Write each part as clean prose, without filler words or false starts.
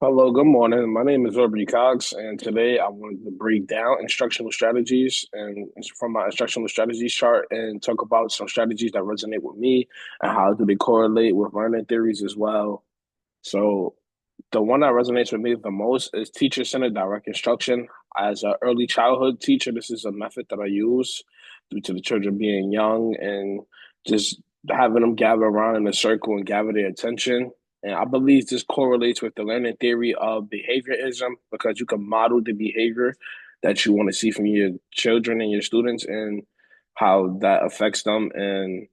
Hello, good morning. My name is Aubrey Cox, and today I wanted to break down instructional strategies and from my instructional strategies chart and talk about some strategies that resonate with me and how do they correlate with learning theories as well. So, the one that resonates with me the most is teacher-centered direct instruction. As an early childhood teacher, this is a method that I use due to the children being young and just having them gather around in a circle and gather their attention. And I believe this correlates with the learning theory of behaviorism because you can model the behavior that you want to see from your children and your students and how that affects them. And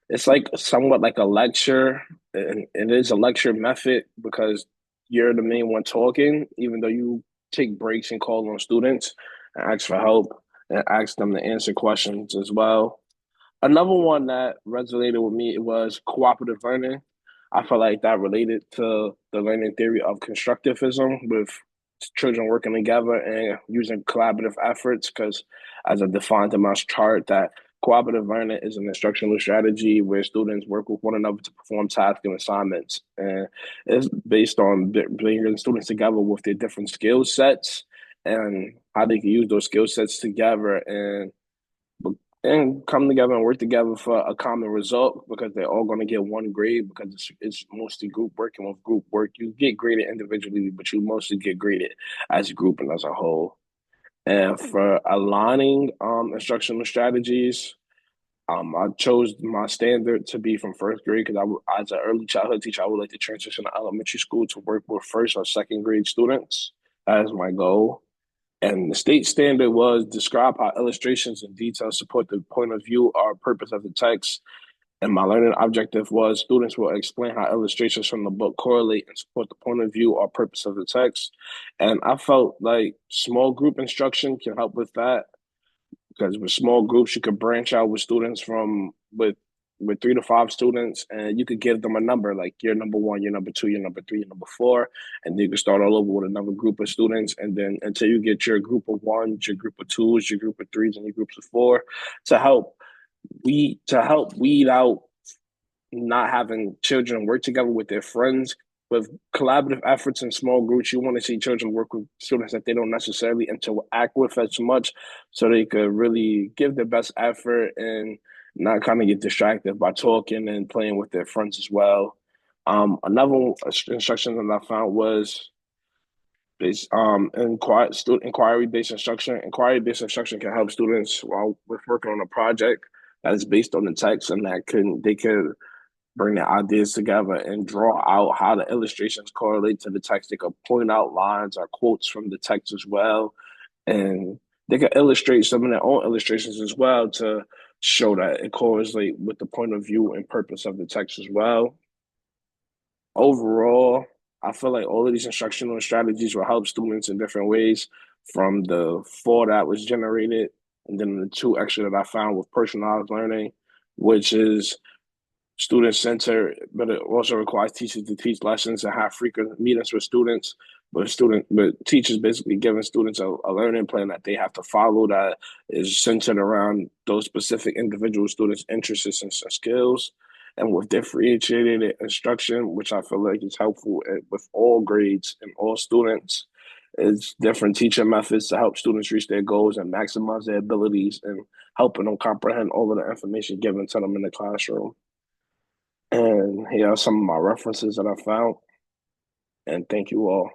it's like somewhat like a lecture, and it is a lecture method because you're the main one talking, even though you take breaks and call on students and ask for help and ask them to answer questions as well. Another one that resonated with me was cooperative learning. I feel like that related to the learning theory of constructivism with children working together and using collaborative efforts. Because, as I defined in my chart, that cooperative learning is an instructional strategy where students work with one another to perform tasks and assignments, and it's based on bringing students together with their different skill sets and how they can use those skill sets together and come together and work together for a common result because they're all going to get one grade because it's mostly group work. And with group work, you get graded individually, but you mostly get graded as a group and as a whole. And for aligning instructional strategies, I chose my standard to be from first grade because as an early childhood teacher, I would like to transition to elementary school to work with first or second grade students as my goal. And the state standard was describe how illustrations and details support the point of view or purpose of the text. And my learning objective was students will explain how illustrations from the book correlate and support the point of view or purpose of the text. And I felt like small group instruction can help with that because with small groups you could branch out with students from with 3 to 5 students and you could give them a number like you're number one, you're number two, you're number three, you're number four, and you can start all over with another group of students and then until you get your group of ones, your group of twos, your group of threes, and your groups of four to help weed out not having children work together with their friends with collaborative efforts in small groups. You want to see children work with students that they don't necessarily interact with as much so they could really give their best effort and not kind of get distracted by talking and playing with their friends as well. Another instruction that I found was based inquiry based instruction. Inquiry based instruction can help students while with working on a project that is based on the text and that can they could bring the ideas together and draw out how the illustrations correlate to the text. They could point out lines or quotes from the text as well. And they could illustrate some of their own illustrations as well to show that it correlates with the point of view and purpose of the text as well. Overall, I feel like all of these instructional strategies will help students in different ways from the four that was generated and then the two extra that I found with personalized learning, which is student center, but it also requires teachers to teach lessons and have frequent meetings with students. But teachers basically giving students a learning plan that they have to follow that is centered around those specific individual students' interests and skills. And with differentiated instruction, which I feel like is helpful with all grades and all students, is different teaching methods to help students reach their goals and maximize their abilities and helping them comprehend all of the information given to them in the classroom. And here are some of my references that I found. And thank you all.